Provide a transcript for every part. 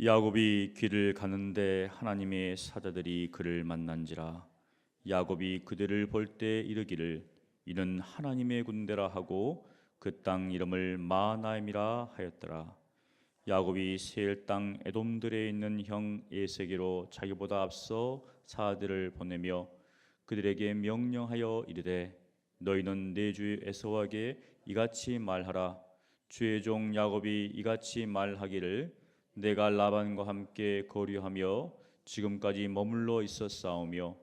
야곱이 길을 가는데 하나님의 사자들이 그를 만난지라. 야곱이 그들을 볼 때 이르기를 이는 하나님의 군대라 하고 그 땅 이름을 마하나임이라 하였더라. 야곱이 세일 땅 에돔들에 있는 형 에세게로 자기보다 앞서 사들을 보내며 그들에게 명령하여 이르되 너희는 내 주 에사우에게 이같이 말하라. 주의 종 야곱이 이같이 말하기를 내가 라반과 함께 거류하며 지금까지 머물러 있었사오며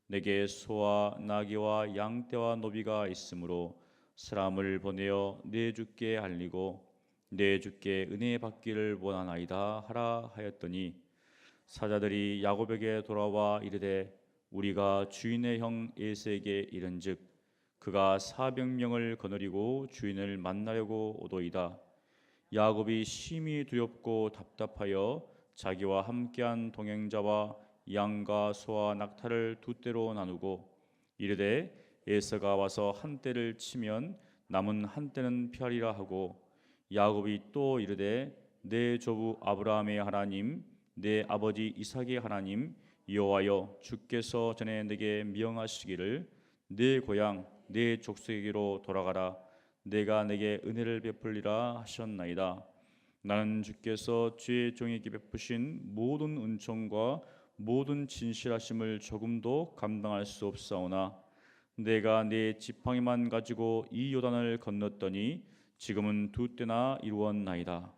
내게 소와 나귀와 양떼와 노비가 있으므로 사람을 보내어 내 주께 알리고 내 주께 은혜 받기를 원하나이다 하라 하였더니 사자들이 야곱에게 돌아와 이르되 우리가 주인의 형 에세에게 이른즉 그가 400명을 거느리고 주인을 만나려고 오도이다. 야곱이 심히 두렵고 답답하여 자기와 함께한 동행자와 양과 소와 낙타를 두 떼로 나누고 이르되 에서가 와서 한 떼를 치면 남은 한 떼는 피하리라 하고 야곱이 또 이르되 내 조부 아브라함의 하나님 내 아버지 이삭의 하나님 여호와여 주께서 전에 내게 명하시기를 내 고향 내 족속에게로 돌아가라. 내가 내게 은혜를 베풀리라 하셨나이다. 나는 주께서 주의 종에게 베푸신 모든 은총과 모든 진실하심을 조금도 감당할 수 없사오나 내가 내 지팡이만 가지고 이 요단을 건넜더니 지금은 두 때나 이루었나이다.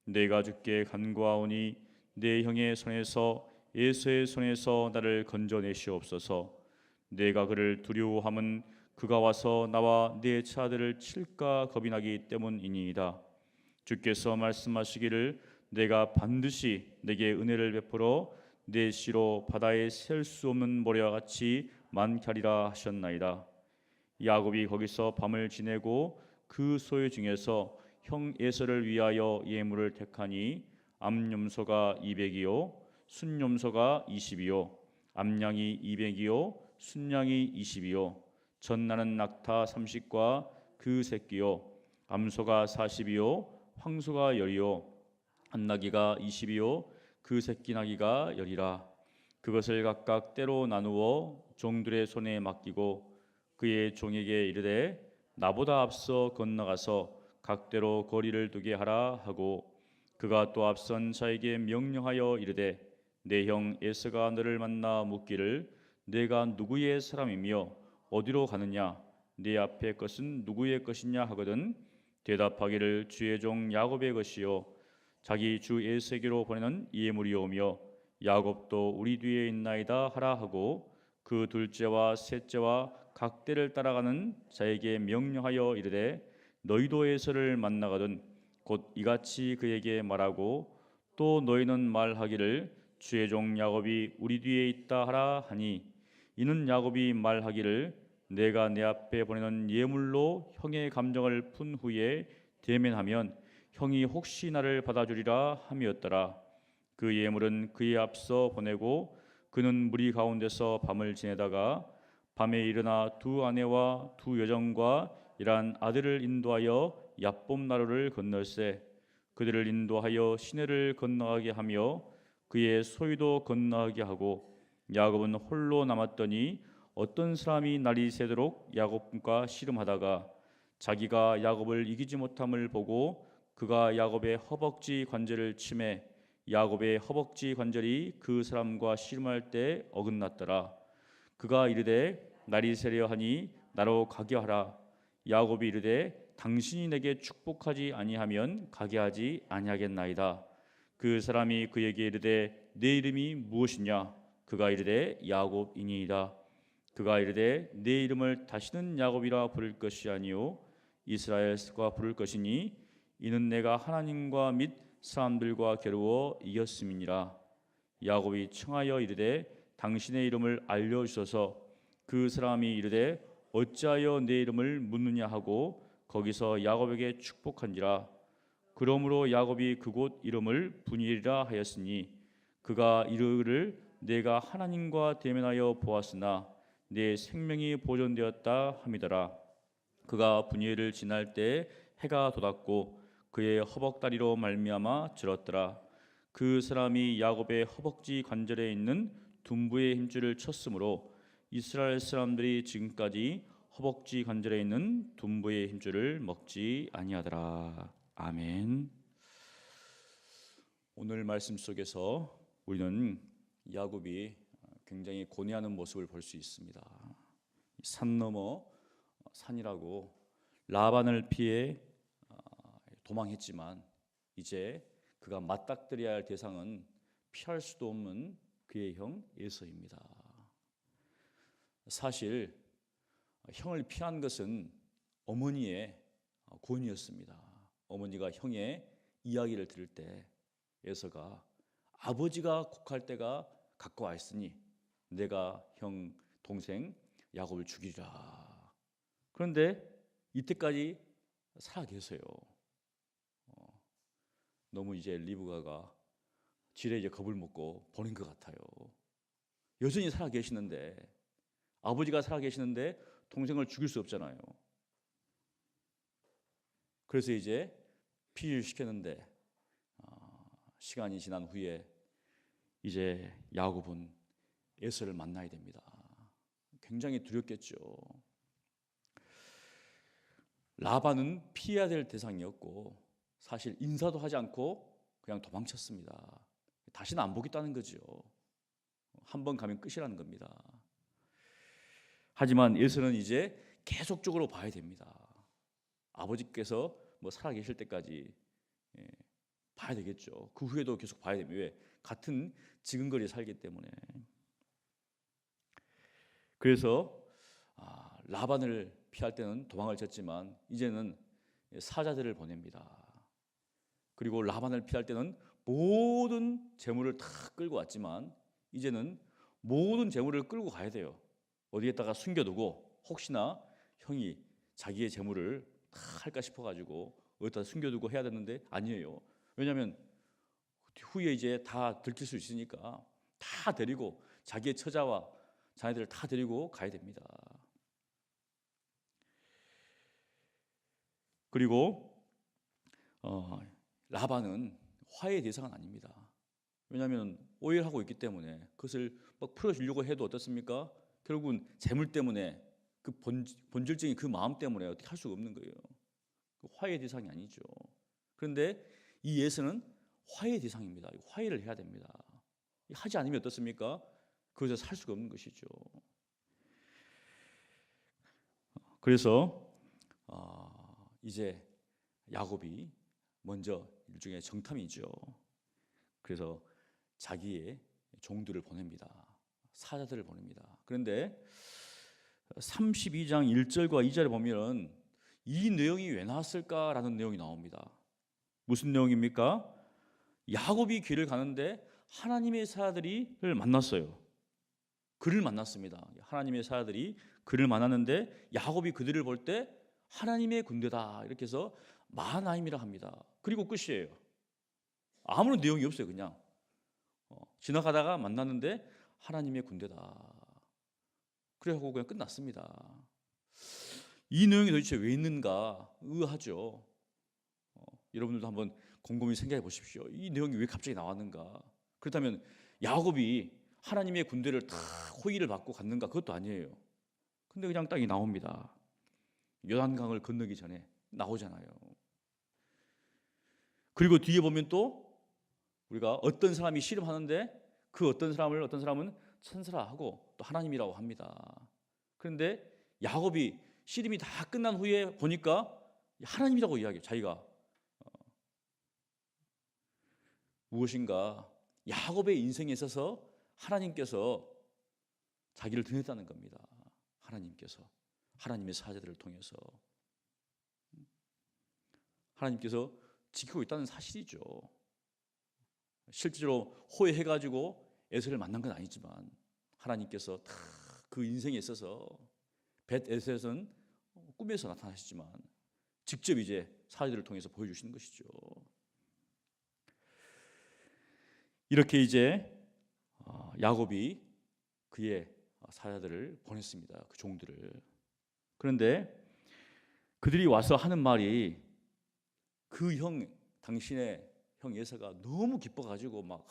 내가 주께 간구하오니 내 형의 손에서 에서의 손에서 나를 건져내시옵소서. 내가 그를 두려워함은 그가 와서 나와 내 차들을 칠까 겁이 나기 때문이니이다. 주께서 말씀하시기를 내가 반드시 내게 은혜를 베풀어 내 씨로 바다에 셀 수 없는 모래와 같이 많게 하리라 하셨나이다. 야곱이 거기서 밤을 지내고 그 소유 중에서 형 에서를 위하여 예물을 택하니 암염소가 200이요 순염소가 20이요 암양이 200이요 순양이 20이요 전나는 낙타 30과 그 새끼요 암소가 40이요 황소가 10이요 한나귀가 20이요 그 새끼 나귀가 10이라. 그것을 각각 때로 나누어 종들의 손에 맡기고 그의 종에게 이르되 나보다 앞서 건너가서 각대로 거리를 두게 하라 하고 그가 또 앞선 자에게 명령하여 이르되 내 형 에서가 너를 만나 묻기를 내가 누구의 사람이며 어디로 가느냐 네 앞에 것은 누구의 것이냐 하거든 대답하기를 주의 종 야곱의 것이요 자기 주 에세게로 보내는 예물이오며 야곱도 우리 뒤에 있나이다 하라 하고 그 둘째와 셋째와 각대를 따라가는 자에게 명령하여 이르되 너희도 에서를 만나거든 곧 이같이 그에게 말하고 또 너희는 말하기를 주의 종 야곱이 우리 뒤에 있다 하라 하니 이는 야곱이 말하기를 내가 내 앞에 보내는 예물로 형의 감정을 푼 후에 대면하면 형이 혹시 나를 받아주리라 함이었더라. 그 예물은 그의 앞서 보내고 그는 무리 가운데서 밤을 지내다가 밤에 일어나 두 아내와 두 여종과 일한 아들을 인도하여 야복 나루를 건널세 그들을 인도하여 시내를 건너가게 하며 그의 소유도 건너가게 하고 야곱은 홀로 남았더니 어떤 사람이 날이 새도록 야곱과 씨름하다가 자기가 야곱을 이기지 못함을 보고 그가 야곱의 허벅지 관절을 치매 야곱의 허벅지 관절이 그 사람과 씨름할 때 어긋났더라. 그가 이르되 날이 새려 하니 나로 가게 하라. 야곱이 이르되 당신이 내게 축복하지 아니하면 가게 하지 아니하겠나이다. 그 사람이 그에게 이르되 내 이름이 무엇이냐? 그가 이르되 야곱이니이다. 그가 이르되 내 이름을 다시는 야곱이라 부를 것이 아니요 이스라엘과 부를 것이니 이는 내가 하나님과 및 사람들과 겨루어 이겼음이니라. 야곱이 청하여 이르되 당신의 이름을 알려주소서. 그 사람이 이르되 어찌하여 내 이름을 묻느냐 하고 거기서 야곱에게 축복한지라. 그러므로 야곱이 그곳 이름을 브니엘이라 하였으니 그가 이르기를 내가 하나님과 대면하여 보았으나 내 생명이 보존되었다 함이더라. 그가 브니엘을 지날 때 해가 돋았고 그의 허벅다리로 말미암아 절었더라. 그 사람이 야곱의 허벅지 관절에 있는 둔부의 힘줄을 쳤으므로 이스라엘 사람들이 지금까지 허벅지 관절에 있는 둔부의 힘줄을 먹지 아니하더라. 아멘. 오늘 말씀 속에서 우리는 야곱이 굉장히 고뇌하는 모습을 볼 수 있습니다. 산 넘어 산이라고 라반을 피해 도망했지만 이제 그가 맞닥뜨려야 할 대상은 피할 수도 없는 그의 형 에서입니다. 사실 형을 피한 것은 어머니의 권위였습니다. 어머니가 형의 이야기를 들을 때 에서가 아버지가 곡할 때가 가까워 있으니 내가 형 동생 야곱을 죽이리라. 그런데 이때까지 살아 계세요. 너무 이제 리브가가 지레 이제 겁을 먹고 버린 것 같아요. 여전히 살아 계시는데, 아버지가 살아 계시는데 동생을 죽일 수 없잖아요. 그래서 이제 피를 시켰는데 시간이 지난 후에 이제 야곱은 에서를 만나야 됩니다. 굉장히 두렵겠죠. 라반은 피해야 될 대상이었고 사실 인사도 하지 않고 그냥 도망쳤습니다. 다시는 안 보겠다는 거죠. 한 번 가면 끝이라는 겁니다. 하지만 에서는 이제 계속적으로 봐야 됩니다. 아버지께서 살아 계실 때까지 봐야 되겠죠. 그 후에도 계속 봐야 됩니다. 왜? 같은 지근거리에 살기 때문에. 그래서 라반을 피할 때는 도망을 쳤지만 이제는 사자들을 보냅니다. 그리고 라반을 피할 때는 모든 재물을 다 끌고 왔지만 이제는 모든 재물을 끌고 가야 돼요. 어디에다가 숨겨두고 혹시나 형이 자기의 재물을 다 할까 싶어가지고 어디다 숨겨두고 해야 되는데 아니에요. 왜냐하면 후에 이제 다 들킬 수 있으니까 다 데리고 자기의 처자와 자녀들을 다 데리고 가야 됩니다. 그리고 라반은 화해의 대상은 아닙니다. 왜냐하면 오해를 하고 있기 때문에 그것을 막 풀어주려고 해도 어떻습니까? 결국은 재물 때문에 그 본질적인 그 마음 때문에 어떻게 할 수가 없는 거예요. 화해의 대상이 아니죠. 그런데 이 예수는 화해의 대상입니다. 화해를 해야 됩니다. 하지 않으면 어떻습니까? 그것에서 살 수가 없는 것이죠. 그래서 이제 야곱이 먼저 일종의 정탐이죠. 그래서 자기의 종들을 보냅니다. 사자들을 보냅니다. 그런데 32장 1절과 2절에 보면 이 내용이 왜 나왔을까라는 내용이 나옵니다. 무슨 내용입니까? 야곱이 길을 가는데 하나님의 사자들을 만났어요. 그를 만났습니다. 하나님의 사자들이 그를 만났는데 야곱이 그들을 볼 때 하나님의 군대다 이렇게 해서 마하나임이라 합니다. 그리고 끝이에요. 아무런 내용이 없어요. 그냥 지나가다가 만났는데 하나님의 군대다. 그래갖고 그냥 끝났습니다. 이 내용이 도대체 왜 있는가 의아하죠. 여러분들도 한번 곰곰이 생각해 보십시오. 이 내용이 왜 갑자기 나왔는가? 그렇다면 야곱이 하나님의 군대를 다 호의를 받고 갔는가? 그것도 아니에요. 근데 그냥 딱 나옵니다. 요단강을 건너기 전에 나오잖아요. 그리고 뒤에 보면 또 우리가 어떤 사람이 씨름하는데 그 어떤 사람은 천사라 하고 또 하나님이라고 합니다. 그런데 야곱이 씨름이 다 끝난 후에 보니까 하나님이라고 이야기해요. 자기가 무엇인가 야곱의 인생에 있어서 하나님께서 자기를 드렸다는 겁니다. 하나님께서 하나님의 사자들을 통해서 하나님께서 지키고 있다는 사실이죠. 실제로 호해해가지고 에서를 만난 건 아니지만 하나님께서 다 그 인생에 있어서 벳에셋은 꿈에서 나타나시지만 직접 이제 사자들을 통해서 보여주시는 것이죠. 이렇게 이제 야곱이 그의 사자들을 보냈습니다. 그 종들을. 그런데 그들이 와서 하는 말이 그 당신의 형 에사가 너무 기뻐가지고 막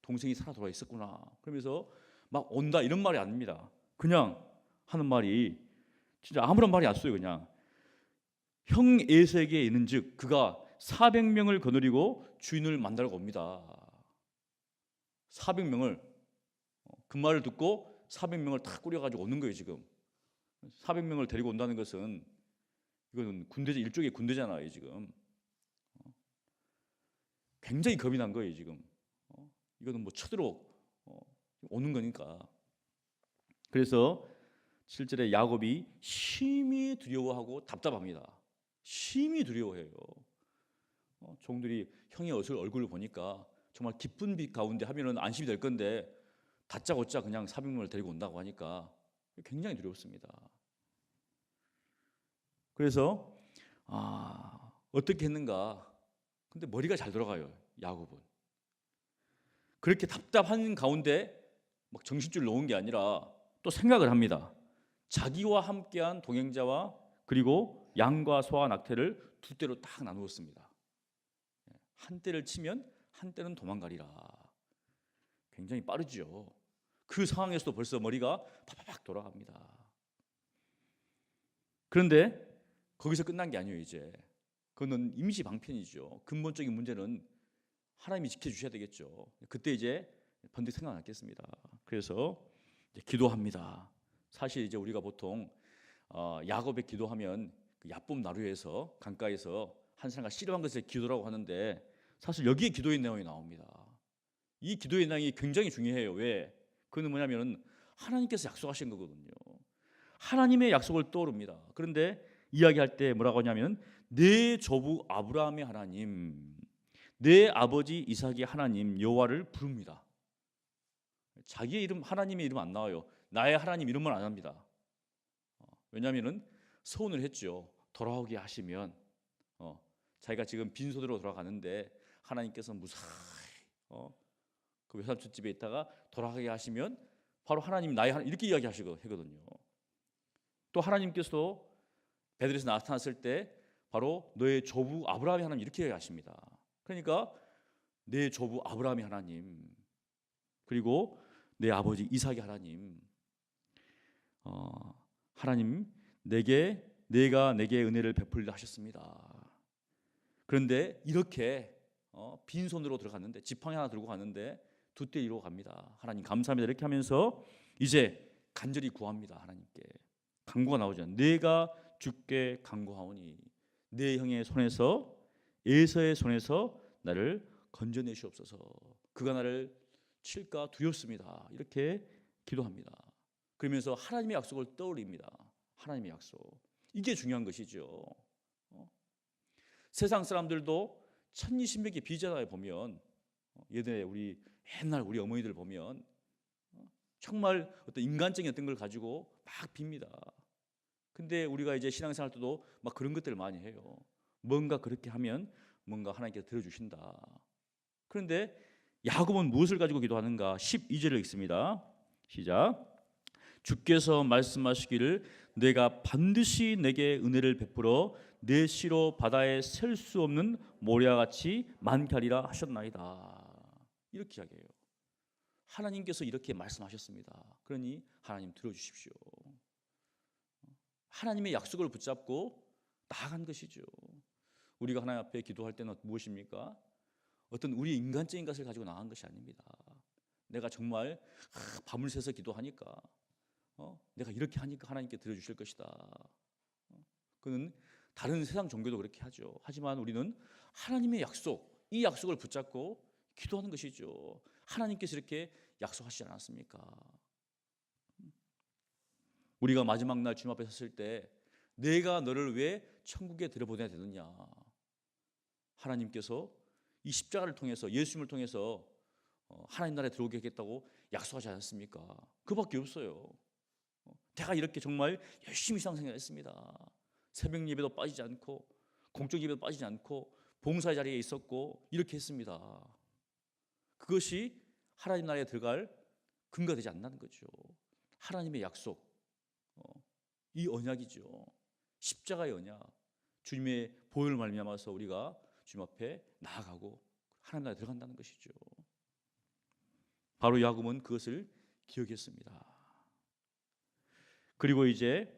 동생이 살아 돌아 있었구나 그러면서 막 온다 이런 말이 아닙니다. 그냥 하는 말이 진짜 아무런 말이 안 써요. 그냥 형 에서에게 있는즉 그가 400명을 거느리고 주인을 만나러 옵니다. 400명을 그 말을 듣고 400명을 다 꾸려가지고 오는 거예요. 지금 400명을 데리고 온다는 것은 이거는 군대죠. 일종의 군대잖아요. 지금 굉장히 겁이 난 거예요. 지금 이거는 뭐 쳐들어 오는 거니까. 그래서 7절에 야곱이 심히 두려워하고 답답합니다. 심히 두려워해요. 종들이 형의 얼굴을 보니까 정말 기쁜 빛 가운데 하면은 안심이 될 건데 다짜고짜 그냥 400명을 데리고 온다고 하니까 굉장히 두렵습니다. 그래서 어떻게 했는가? 근데 머리가 잘 돌아가요. 야곱은 그렇게 답답한 가운데 막 정신줄 놓은 게 아니라 또 생각을 합니다. 자기와 함께한 동행자와 그리고 양과 소와 낙태를 두 떼로 딱 나누었습니다. 한 떼를 치면 한 떼는 도망가리라. 굉장히 빠르죠. 그 상황에서도 벌써 머리가 팍팍 돌아갑니다. 그런데 거기서 끝난 게 아니에요. 이제 그거는 임시 방편이죠. 근본적인 문제는 하나님이 지켜주셔야 되겠죠. 그때 이제 번뜩 생각났겠습니다. 그래서 이제 기도합니다. 사실 이제 우리가 보통 야곱의 기도하면 그 야복 나루에서 강가에서 한 사람과 씨름한 것을 기도라고 하는데 사실 여기에 기도의 내용이 나옵니다. 이 기도의 내용이 굉장히 중요해요. 왜? 그건 뭐냐면 하나님께서 약속하신 거거든요. 하나님의 약속을 떠오릅니다. 그런데 이야기할 때 뭐라고 하냐면 내 조부 아브라함의 하나님, 내 아버지 이삭의 하나님 여호와를 부릅니다. 자기의 이름, 하나님의 이름 안 나와요. 나의 하나님 이름만 안 합니다. 왜냐하면은 서운을 했죠. 돌아오게 하시면 자기가 지금 빈손으로 돌아가는데 하나님께서 무사히 그 외삼촌 집에 있다가 돌아가게 하시면 바로 하나님 나의 하나님 이렇게 이야기하시거든요. 또 하나님께서도 베들에서 나타났을 때 바로 너의 조부 아브라함의 하나님 이렇게 이야기하십니다. 그러니까 내 조부 아브라함의 하나님 그리고 내 아버지 이삭의 하나님 하나님 내가 내게 은혜를 베풀려 하셨습니다. 그런데 이렇게 빈손으로 들어갔는데 지팡이 하나 들고 갔는데 두 떼 이루어 갑니다. 하나님 감사합니다. 이렇게 하면서 이제 간절히 구합니다. 하나님께 간구가 나오죠. 내가 주께 간구하오니 내 형의 손에서 에서의 손에서 나를 건져내시옵소서. 그가 나를 칠까 두렵습니다. 이렇게 기도합니다. 그러면서 하나님의 약속을 떠올립니다. 하나님의 약속. 이게 중요한 것이죠. 세상 사람들도 1020명의 비전화에 보면 예전에 옛날 우리 어머니들 보면 정말 어떤 인간적인 어떤 걸 가지고 막 빕니다. 근데 우리가 이제 신앙생활 때도 막 그런 것들을 많이 해요. 뭔가 그렇게 하면 뭔가 하나님께서 들어주신다. 그런데 야곱은 무엇을 가지고 기도하는가? 12절을 읽습니다. 시작. 주께서 말씀하시기를 내가 반드시 내게 은혜를 베풀어 내 씨로 바다에 셀 수 없는 모래와 같이 많게 하리라 하셨나이다. 이렇게 이야기해요. 하나님께서 이렇게 말씀하셨습니다. 그러니 하나님 들어주십시오. 하나님의 약속을 붙잡고 나아간 것이죠. 우리가 하나님 앞에 기도할 때는 무엇입니까? 어떤 우리 인간적인 것을 가지고 나간 것이 아닙니다. 내가 정말 밤을 새서 기도하니까 내가 이렇게 하니까 하나님께 들어주실 것이다. 그는 다른 세상 종교도 그렇게 하죠. 하지만 우리는 하나님의 약속, 이 약속을 붙잡고 기도하는 것이죠. 하나님께서 이렇게 약속하시지 않았습니까? 우리가 마지막 날 주님 앞에 섰을 때 내가 너를 왜 천국에 들여보내야 되느냐? 하나님께서 이 십자가를 통해서 예수님을 통해서 하나님 나라에 들어오게 하겠다고 약속하지 않았습니까? 그밖에 없어요. 내가 이렇게 정말 열심히 신앙생활 했습니다. 새벽 예배도 빠지지 않고 공적 예배도 빠지지 않고 봉사의 자리에 있었고 이렇게 했습니다. 그것이 하나님 나라에 들어갈 근거가 되지 않는 거죠. 하나님의 약속, 이 언약이죠. 십자가의 언약, 주님의 보혈을 말미암아서 우리가 주님 앞에 나아가고 하나님 나라에 들어간다는 것이죠. 바로 야곱은 그것을 기억했습니다. 그리고 이제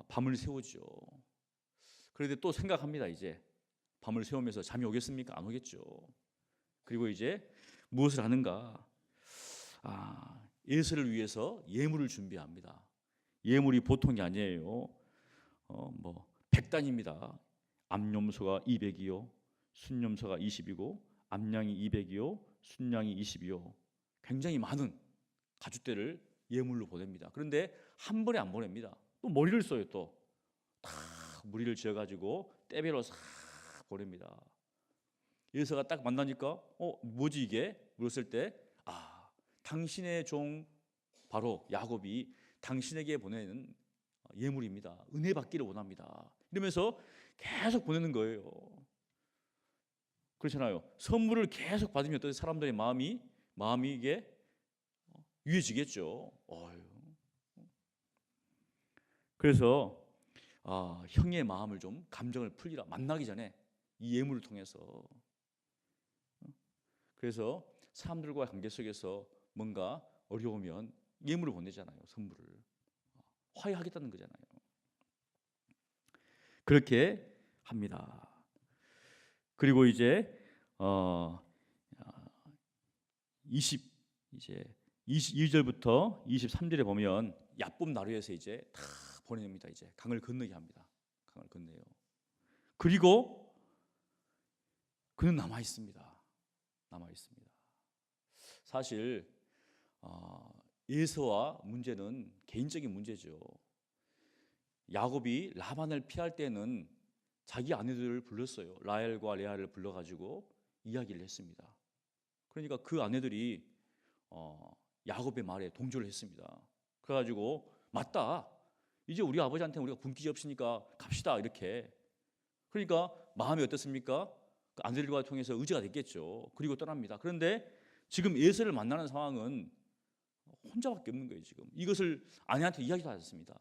밤을 새우죠. 그런데 또 생각합니다. 이제 밤을 새우면서 잠이 오겠습니까? 안 오겠죠. 그리고 이제 무엇을 하는가? 예수를 위해서 예물을 준비합니다. 예물이 보통이 아니에요. 백단입니다. 암염소가 200이요, 순염소가 20이고, 암양이 200이요, 순양이 20이요. 굉장히 많은 가축대를 예물로 보냅니다. 그런데 한 번에 안 보냅니다. 또 머리를 써요. 또 다 무리를 지어가지고 떼배로 싹 보냅니다. 예수가 딱 만나니까 뭐지 이게? 물었을 때 당신의 종 바로 야곱이 당신에게 보내는 예물입니다. 은혜 받기를 원합니다. 이러면서 계속 보내는 거예요. 그렇잖아요. 선물을 계속 받으면 어떤 사람들의 마음이 이게 유해지겠죠. 그래서 형의 마음을 좀 감정을 풀리라. 만나기 전에 이 예물을 통해서. 그래서 사람들과 관계 속에서 뭔가 어려우면 예물을 보내잖아요. 선물을 화해하겠다는 거잖아요. 그렇게 합니다. 그리고 이제 22절부터 23절에 보면 야վում 나루에서 이제 다 보냅니다. 이제 강을 건너게 합니다. 강을 건너요. 그리고 그는 남아 있습니다. 사실 에서와 문제는 개인적인 문제죠. 야곱이 라반을 피할 때는 자기 아내들을 불렀어요. 라헬과 레아를 불러가지고 이야기를 했습니다. 그러니까 그 아내들이 야곱의 말에 동조를 했습니다. 그래가지고 맞다. 이제 우리 아버지한테 우리가 분깃이 없으니까 갑시다 이렇게. 그러니까 마음이 어떻습니까? 그 아내들과 통해서 의지가 됐겠죠. 그리고 떠납니다. 그런데 지금 에서를 만나는 상황은 혼자밖에 없는 거예요. 지금 이것을 아내한테 이야기도 하지 않습니다.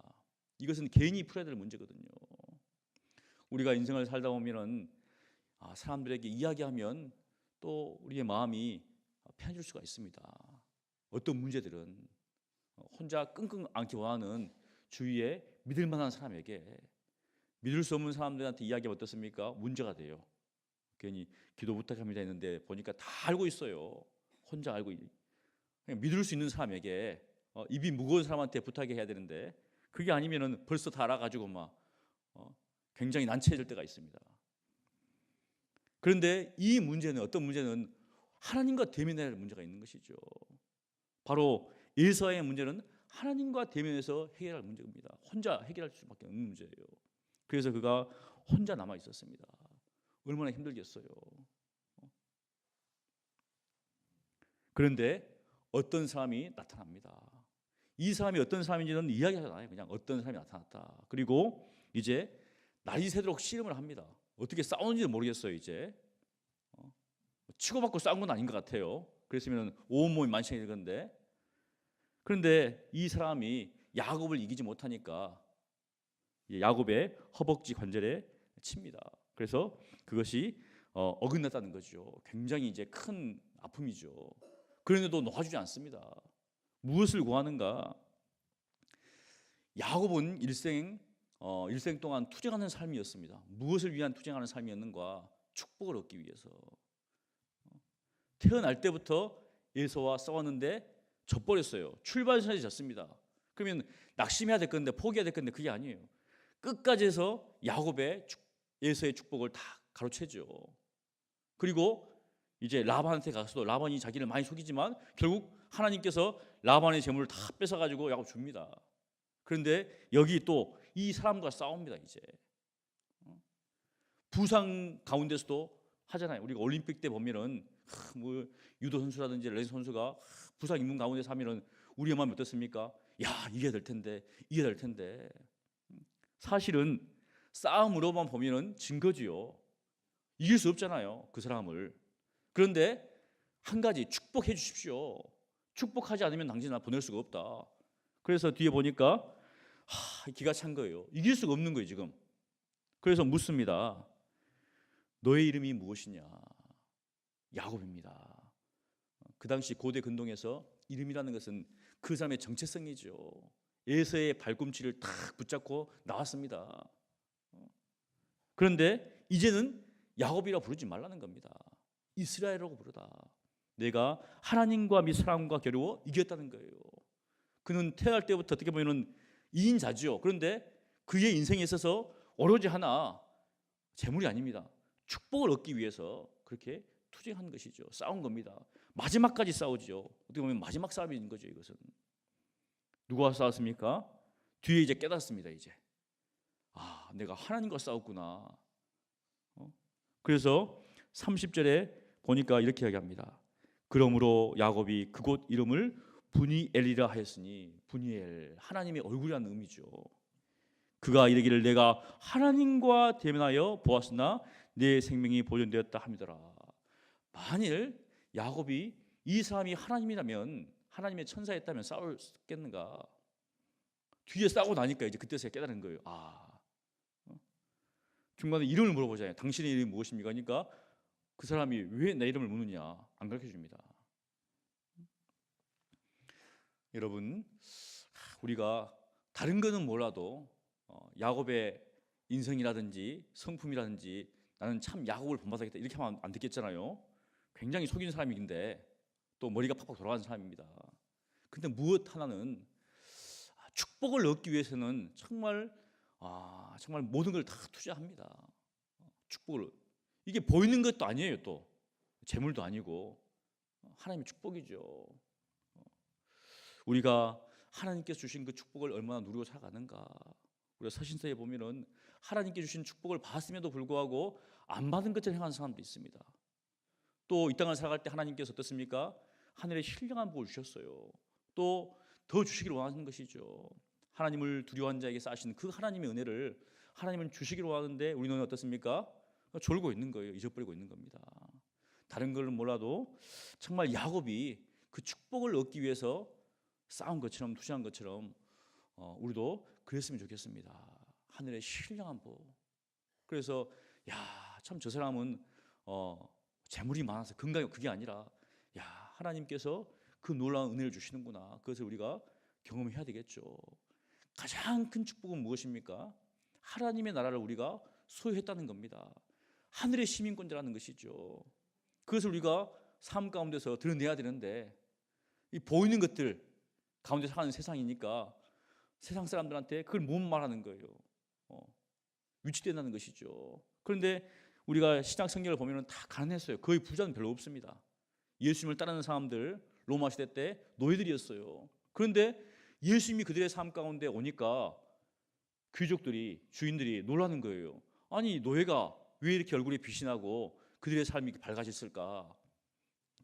이것은 개인이 풀어야 될 문제거든요. 우리가 인생을 살다 보면은 사람들에게 이야기하면 또 우리의 마음이 편해질 수가 있습니다. 어떤 문제들은 혼자 끙끙 앓기 원하는 주위에 믿을 만한 사람에게, 믿을 수 없는 사람들한테 이야기하면 어떻습니까? 문제가 돼요. 괜히 기도 부탁합니다 했는데 보니까 다 알고 있어요. 혼자 알고 그냥 믿을 수 있는 사람에게, 입이 무거운 사람한테 부탁해야 되는데 그게 아니면은 벌써 다 알아가지고 막 굉장히 난처해질 때가 있습니다. 그런데 이 문제는, 어떤 문제는 하나님과 대면해야 할 문제가 있는 것이죠. 바로 에서의 문제는 하나님과 대면해서 해결할 문제입니다. 혼자 해결할 수밖에 없는 문제예요. 그래서 그가 혼자 남아 있었습니다. 얼마나 힘들겠어요. 그런데 어떤 사람이 나타납니다. 이 사람이 어떤 사람인지는 이야기하잖아요. 그냥 어떤 사람이 나타났다. 그리고 이제 날이 새도록 씨름을 합니다. 어떻게 싸우는지도 모르겠어요. 이제 치고받고 싸운 건 아닌 것 같아요. 그랬으면 온몸이 만신이 되건데, 그런데 이 사람이 야곱을 이기지 못하니까 야곱의 허벅지 관절에 칩니다. 그래서 그것이 어긋났다는 거죠. 굉장히 이제 큰 아픔이죠. 그런데도 놓아주지 않습니다. 무엇을 구하는가? 야곱은 일생 동안 투쟁하는 삶이었습니다. 무엇을 위한 투쟁하는 삶이었는가? 축복을 얻기 위해서. 태어날 때부터 에서와 싸웠는데 져버렸어요. 출발선에 졌습니다. 그러면 낙심해야 될 건데, 포기해야 될 건데 그게 아니에요. 끝까지 해서 야곱의 에서의 축복을 다 가로채죠. 그리고 이제 라반한테 가서도, 라반이 자기를 많이 속이지만 결국 하나님께서 라반의 재물을 다 뺏어가지고 야곱 줍니다. 그런데 여기 또 이 사람과 싸웁니다. 이제 부상 가운데서도 하잖아요. 우리가 올림픽 때 보면은 뭐 유도 선수라든지 레슬링 선수가 부상 입는 가운데서 하면은 우리의 마음이 어떻습니까? 야, 이겨야 될 텐데. 사실은 싸움으로만 보면은 진 거지요. 이길 수 없잖아요, 그 사람을. 그런데 한 가지, 축복해 주십시오. 축복하지 않으면 당신을 보낼 수가 없다. 그래서 뒤에 보니까 기가 찬 거예요. 이길 수가 없는 거예요, 지금. 그래서 묻습니다. 너의 이름이 무엇이냐? 야곱입니다. 그 당시 고대 근동에서 이름이라는 것은 그 사람의 정체성이죠. 에서의 발꿈치를 탁 붙잡고 나왔습니다. 그런데 이제는 야곱이라 부르지 말라는 겁니다. 이스라엘이라고 부르다. 내가 하나님과 및 사람과 겨루어 이겼다는 거예요. 그는 태어날 때부터 어떻게 보면 2인자죠. 그런데 그의 인생에 있어서 오로지 하나, 재물이 아닙니다. 축복을 얻기 위해서 그렇게 투쟁한 것이죠. 싸운 겁니다. 마지막까지 싸우죠. 어떻게 보면 마지막 싸움인 거죠. 이것은 누가 싸웠습니까? 뒤에 이제 깨닫습니다. 이제 내가 하나님과 싸웠구나. 그래서 30절에 보니까 이렇게 이야기합니다. 그러므로 야곱이 그곳 이름을 브니엘이라 하였으니, 브니엘, 하나님의 얼굴이라는 의미죠. 그가 이르기를 내가 하나님과 대면하여 보았으나 내 생명이 보존되었다 함이더라. 만일 야곱이 이 사람이 하나님이라면, 하나님의 천사였다면 싸웠겠는가? 뒤에 싸우고 나니까 이제 그때서야 깨달은 거예요. 중간에 이름을 물어보잖아요. 당신의 이름이 무엇입니까? 그러니까 그 사람이 왜 내 이름을 묻느냐? 안 가르쳐 줍니다. 여러분, 우리가 다른 거는 몰라도 야곱의 인성이라든지 성품이라든지 나는 참 야곱을 본받아야겠다 이렇게 하면 안 듣겠잖아요. 굉장히 속이는 사람인데 또 머리가 팍팍 돌아가는 사람입니다. 근데 무엇 하나는 축복을 얻기 위해서는 정말 모든 걸 다 투자합니다. 축복을, 이게 보이는 것도 아니에요. 또 재물도 아니고 하나님의 축복이죠. 우리가 하나님께서 주신 그 축복을 얼마나 누리고 살아가는가. 우리가 서신서에 보면은 하나님께 주신 축복을 받았음에도 불구하고 안 받은 것처럼 행하는 사람도 있습니다. 또 이 땅을 살아갈 때 하나님께서 어떻습니까? 하늘에 신령한 복을 주셨어요. 또 더 주시기를 원하는 것이죠. 하나님을 두려워하는 자에게 쌓으신 그 하나님의 은혜를 하나님은 주시기를 원하는데 우리는 어떻습니까? 졸고 있는 거예요. 잊어버리고 있는 겁니다. 다른 걸 몰라도 정말 야곱이 그 축복을 얻기 위해서 싸운 것처럼, 투자한 것처럼 우리도 그랬으면 좋겠습니다. 하늘의 신령한 복. 그래서 참 저 사람은 재물이 많아서 건강이, 그게 아니라 하나님께서 그 놀라운 은혜를 주시는구나. 그것을 우리가 경험해야 되겠죠. 가장 큰 축복은 무엇입니까? 하나님의 나라를 우리가 소유했다는 겁니다. 하늘의 시민권자라는 것이죠. 그것을 우리가 삶 가운데서 드러내야 되는데, 이 보이는 것들 가운데 사는 세상이니까 세상 사람들한테 그걸 못 말하는 거예요. 위축된다는 것이죠. 그런데 우리가 신약 성경을 보면 다 가난했어요. 거의 부자는 별로 없습니다. 예수님을 따르는 사람들 로마 시대 때 노예들이었어요. 그런데 예수님이 그들의 삶 가운데 오니까 귀족들이, 주인들이 놀라는 거예요. 아니, 노예가 왜 이렇게 얼굴이 빛이 나고 그들의 삶이 밝아졌을까?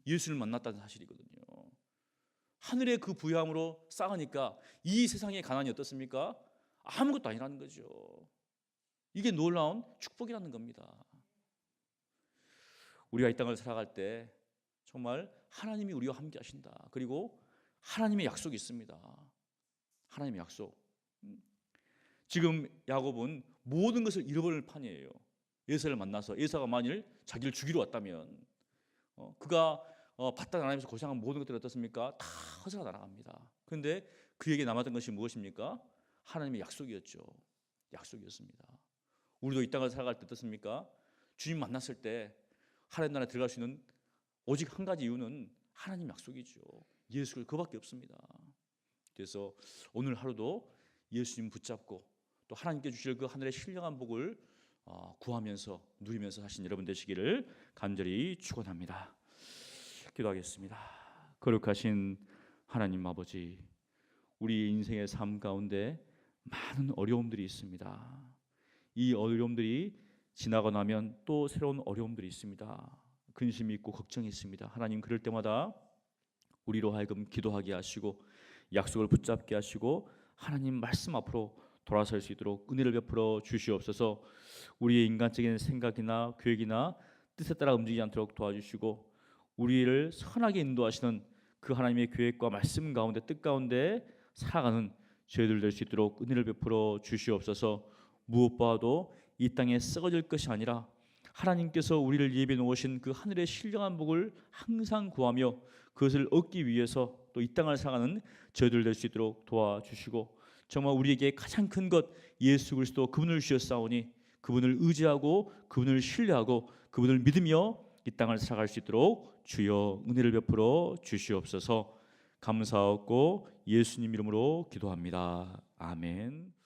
예수를 만났다는 사실이거든요. 하늘의 그 부유함으로 쌓으니까 이 세상의 가난이 어떻습니까? 아무것도 아니라는 거죠. 이게 놀라운 축복이라는 겁니다. 우리가 이 땅을 살아갈 때 정말 하나님이 우리와 함께 하신다. 그리고 하나님의 약속이 있습니다. 하나님의 약속. 지금 야곱은 모든 것을 잃어버릴 판이에요. 에서를 만나서 에서가 만일 자기를 죽이러 왔다면 그가 바다 나라에서 고생한 모든 것들이 어떻습니까? 다 헛으로 날아갑니다. 그런데 그에게 남았던 것이 무엇입니까? 하나님의 약속이었죠. 약속이었습니다. 우리도 이 땅을 살아갈 때 어떻습니까? 주님 만났을 때 하나님 나라에 들어갈 수 있는 오직 한 가지 이유는 하나님 약속이죠. 예수 그리스도, 그밖에 없습니다. 그래서 오늘 하루도 예수님 붙잡고 또 하나님께 주실 그 하늘의 신령한 복을 구하면서 누리면서 사신 여러분 되시기를 간절히 축원합니다. 기도하겠습니다. 거룩하신 하나님 아버지, 우리 인생의 삶 가운데 많은 어려움들이 있습니다. 이 어려움들이 지나고 나면 또 새로운 어려움들이 있습니다. 근심이 있고 걱정이 있습니다. 하나님, 그럴 때마다 우리로 하여금 기도하게 하시고 약속을 붙잡게 하시고 하나님 말씀 앞으로 돌아설 수 있도록 은혜를 베풀어 주시옵소서. 우리의 인간적인 생각이나 계획이나 뜻에 따라 움직이지 않도록 도와주시고 우리를 선하게 인도하시는 그 하나님의 계획과 말씀 가운데, 뜻 가운데 살아가는 저희들 될 수 있도록 은혜를 베풀어 주시옵소서. 무엇보다도 이 땅에 썩어질 것이 아니라 하나님께서 우리를 예비해 놓으신 그 하늘의 신령한 복을 항상 구하며 그것을 얻기 위해서 또 이 땅을 살아가는 저희들 될 수 있도록 도와주시고, 정말 우리에게 가장 큰 것 예수 그리스도 그분을 주셨사오니 그분을 의지하고 그분을 신뢰하고 그분을 믿으며 이 땅을 살아갈 수 있도록 주여 은혜를 베풀어 주시옵소서. 감사하고 예수님 이름으로 기도합니다. 아멘.